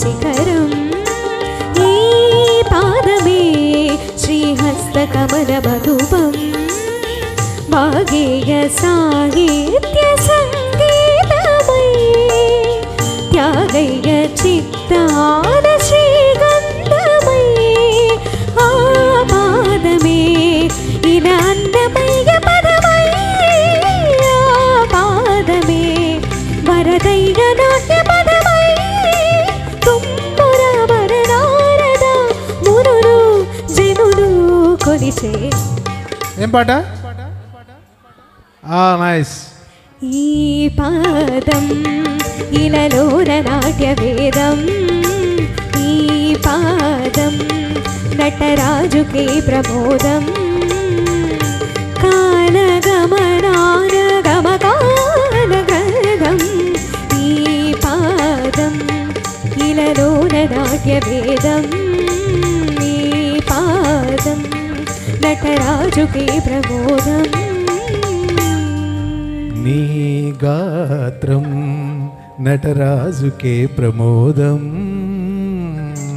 శిఖరం ఈ పాదమే శ్రీహస్తకమలమధుపం వాగేయ సాహిత్య సంగీతమై త్యాగయ్య చిత్తాన శ్రీగంధమై ఆ పాదమే ఇలా అన్నమయ్య పదమై ఆ పాదమే వరదయ్య నాట్య పదమై తుమ్ముర వరనారద మునులు జనులు కొలిచే. ఏం పాట? నైస్. ఈ పాదం ఇలలోన నాట్య వేదం ఈ పాదం నటరాజుకే ప్రమోదం కాలగమనానగమకాలగం ఈ పాదం ఇలలోన నాట్య వేదం ఈ పాదం నటరాజుకే ప్రమోదం. నీ గాత్రం నటరాజుకే ప్రమోదం.